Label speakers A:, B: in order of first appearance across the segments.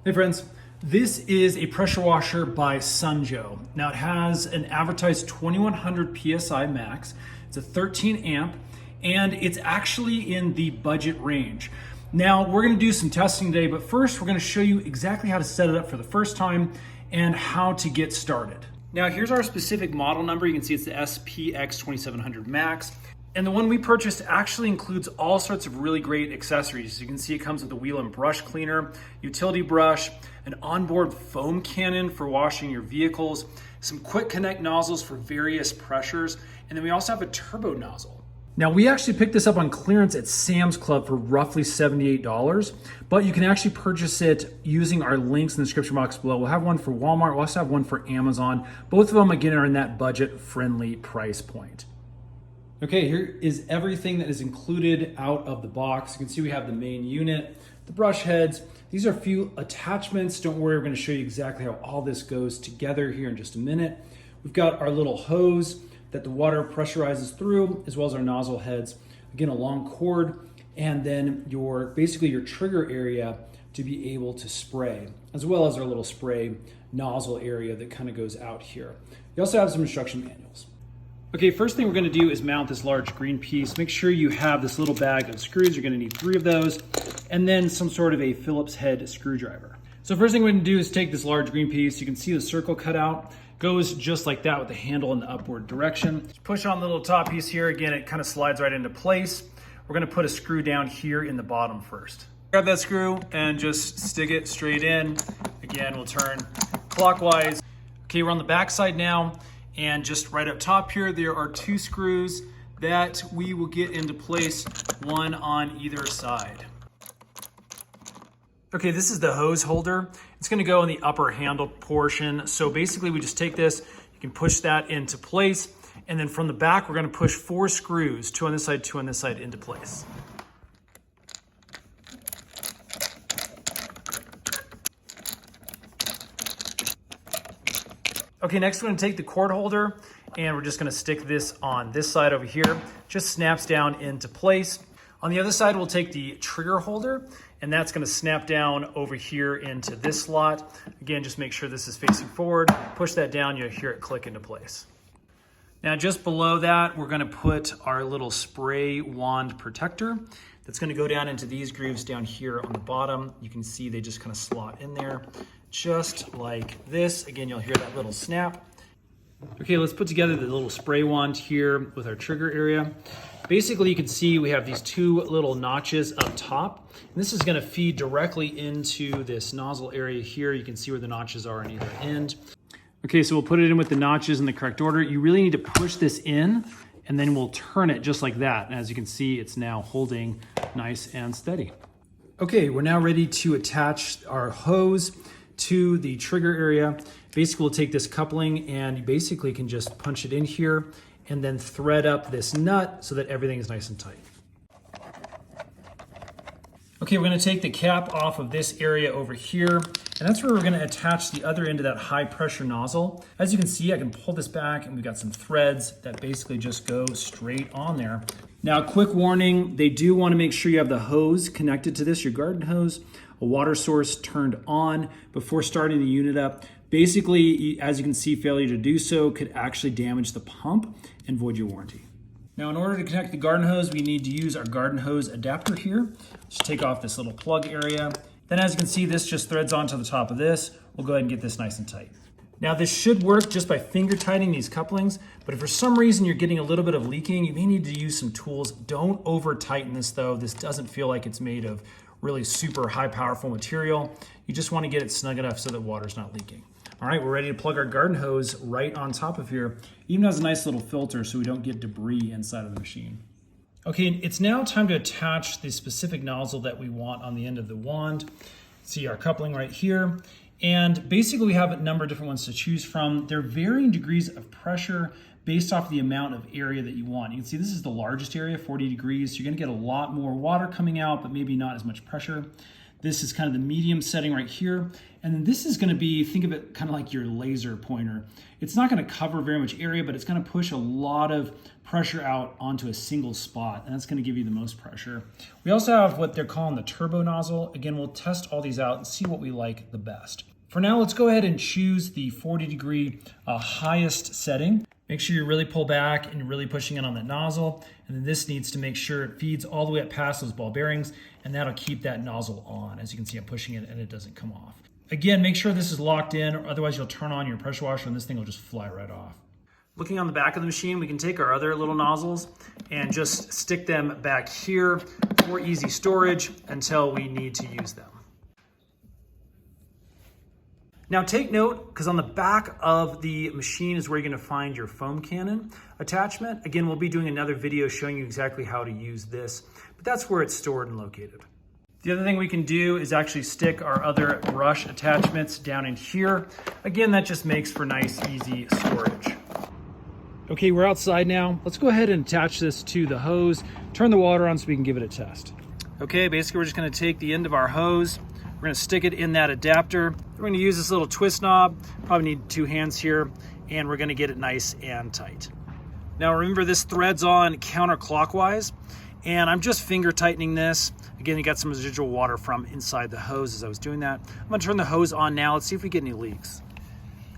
A: Hey friends, this is a pressure washer by Sunjoe. Now it has an advertised 2100 PSI max. It's a 13 amp and it's actually in the budget range. Now we're gonna do some testing today, but first we're gonna show you exactly how to set it up for the first time and how to get started. Now here's our specific model number. You can see it's the SPX 2700 Max. And the one we purchased actually includes all sorts of really great accessories. You can see it comes with a wheel and brush cleaner, utility brush, an onboard foam cannon for washing your vehicles, some quick connect nozzles for various pressures, and then we also have a turbo nozzle. Now we actually picked this up on clearance at Sam's Club for roughly $78, but you can actually purchase it using our links in the description box below. We'll have one for Walmart, we'll also have one for Amazon. Both of them again are in that budget-friendly price point. Okay, here is everything that is included out of the box. You can see we have the main unit, the brush heads. These are a few attachments. Don't worry, we're gonna show you exactly how all this goes together here in just a minute. We've got our little hose that the water pressurizes through, as well as our nozzle heads. Again, a long cord, and then basically your trigger area to be able to spray, as well as our little spray nozzle area that kind of goes out here. You also have some instruction manuals. Okay, first thing we're gonna do is mount this large green piece. Make sure you have this little bag of screws. You're gonna need 3 of those, and then some sort of a Phillips head screwdriver. So first thing we're gonna do is take this large green piece. You can see the circle cut out. Goes just like that with the handle in the upward direction. Just push on the little top piece here. Again, it kind of slides right into place. We're gonna put a screw down here in the bottom first. Grab that screw and just stick it straight in. Again, we'll turn clockwise. Okay, we're on the back side now. And just right up top here, there are 2 screws that we will get into place, one on either side. Okay, this is the hose holder. It's gonna go in the upper handle portion. So basically we just take this, you can push that into place, and then from the back, we're gonna push 4 screws, 2 on this side, 2 on this side, into place. Okay, next we're gonna take the cord holder and we're just gonna stick this on this side over here. Just snaps down into place. On the other side, we'll take the trigger holder and that's gonna snap down over here into this slot. Again, just make sure this is facing forward. Push that down, you'll hear it click into place. Now just below that, we're gonna put our little spray wand protector that's gonna go down into these grooves down here on the bottom. You can see they just kind of slot in there, just like this. Again, you'll hear that little snap. Okay, let's put together the little spray wand here with our trigger area. Basically, you can see we have these 2 little notches up top. And this is gonna feed directly into this nozzle area here. You can see where the notches are on either end. Okay, so we'll put it in with the notches in the correct order. You really need to push this in and then we'll turn it just like that. And as you can see, it's now holding nice and steady. Okay, we're now ready to attach our hose to the trigger area. Basically, we'll take this coupling and you basically can just punch it in here and then thread up this nut so that everything is nice and tight. Okay, we're gonna take the cap off of this area over here, and that's where we're gonna attach the other end of that high pressure nozzle. As you can see, I can pull this back and we've got some threads that basically just go straight on there. Now, quick warning, they do wanna make sure you have the hose connected to this, your garden hose, a water source turned on before starting the unit up. Basically, as you can see, failure to do so could actually damage the pump and void your warranty. Now, in order to connect the garden hose, we need to use our garden hose adapter here. Just take off this little plug area. Then as you can see, this just threads onto the top of this. We'll go ahead and get this nice and tight. Now, this should work just by finger tightening these couplings, but if for some reason you're getting a little bit of leaking, you may need to use some tools. Don't over tighten this though. This doesn't feel like it's made of really super high powerful material. You just want to get it snug enough so that water's not leaking. All right, we're ready to plug our garden hose right on top of here. Even has a nice little filter so we don't get debris inside of the machine. Okay, it's now time to attach the specific nozzle that we want on the end of the wand. See our coupling right here. And basically we have a number of different ones to choose from. They're varying degrees of pressure based off the amount of area that you want. You can see this is the largest area, 40 degrees. So you're gonna get a lot more water coming out, but maybe not as much pressure. This is kind of the medium setting right here. And then this is gonna be, think of it kind of like your laser pointer. It's not gonna cover very much area, but it's gonna push a lot of pressure out onto a single spot, and that's gonna give you the most pressure. We also have what they're calling the turbo nozzle. Again, we'll test all these out and see what we like the best. For now, let's go ahead and choose the 40-degree highest setting. Make sure you really pull back and you're really pushing it on that nozzle. And then this needs to make sure it feeds all the way up past those ball bearings, and that'll keep that nozzle on. As you can see, I'm pushing it and it doesn't come off. Again, make sure this is locked in, or otherwise you'll turn on your pressure washer and this thing will just fly right off. Looking on the back of the machine, we can take our other little nozzles and just stick them back here for easy storage until we need to use them. Now take note, because on the back of the machine is where you're going to find your foam cannon attachment. Again, we'll be doing another video showing you exactly how to use this, but that's where it's stored and located. The other thing we can do is actually stick our other brush attachments down in here. Again, that just makes for nice, easy storage. Okay, we're outside now. Let's go ahead and attach this to the hose, turn the water on so we can give it a test. Okay, basically we're just going to take the end of our hose, we're going to stick it in that adapter. We're going to use this little twist knob, probably need 2 hands here, and we're going to get it nice and tight. Now remember, this threads on counterclockwise, and I'm just finger tightening this. Again, you got some residual water from inside the hose as I was doing that. I'm going to turn the hose on now. Let's see if we get any leaks.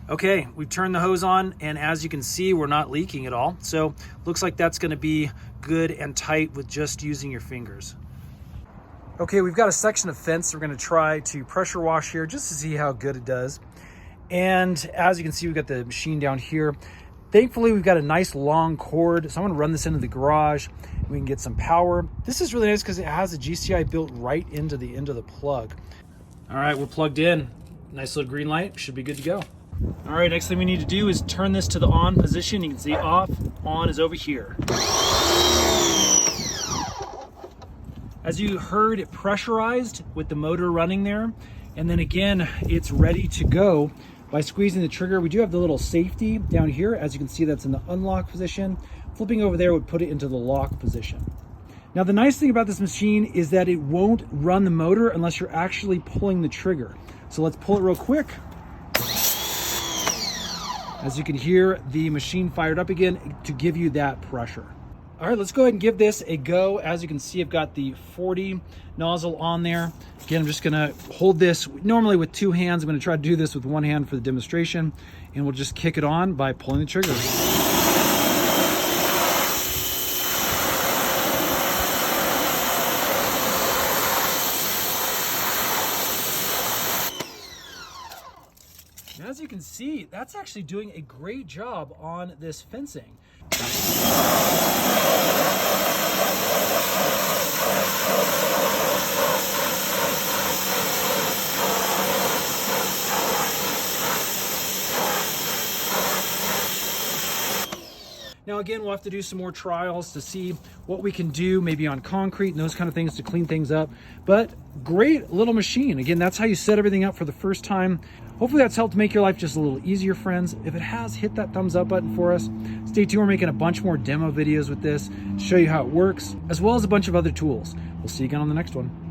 A: Okay, we've turned the hose on, and as you can see, we're not leaking at all. So looks like that's going to be good and tight with just using your fingers. Okay, we've got a section of fence we're going to try to pressure wash here just to see how good it does. And as you can see, we've got the machine down here. Thankfully, we've got a nice long cord, so I'm going to run this into the garage and we can get some power. This is really nice because it has a GCI built right into the end of the plug. All right, we're plugged in. Nice little green light, should be good to go. All right, next thing we need to do is turn this to the on position. You can see off, on is over here. As you heard, it pressurized with the motor running there. And then again, it's ready to go by squeezing the trigger. We do have the little safety down here. As you can see, that's in the unlock position. Flipping over there would put it into the lock position. Now, the nice thing about this machine is that it won't run the motor unless you're actually pulling the trigger. So let's pull it real quick. As you can hear, the machine fired up again to give you that pressure. All right, let's go ahead and give this a go. As you can see, I've got the 40 nozzle on there. Again, I'm just gonna hold this normally with 2 hands. I'm gonna try to do this with 1 hand for the demonstration, and we'll just kick it on by pulling the trigger. And as you can see, that's actually doing a great job on this fencing. Now again, we'll have to do some more trials to see what we can do, maybe on concrete and those kind of things to clean things up. But great little machine. Again, that's how you set everything up for the first time. Hopefully that's helped make your life just a little easier, friends. If it has, hit that thumbs up button for us. Stay tuned, we're making a bunch more demo videos with this, show you how it works, as well as a bunch of other tools. We'll see you again on the next one.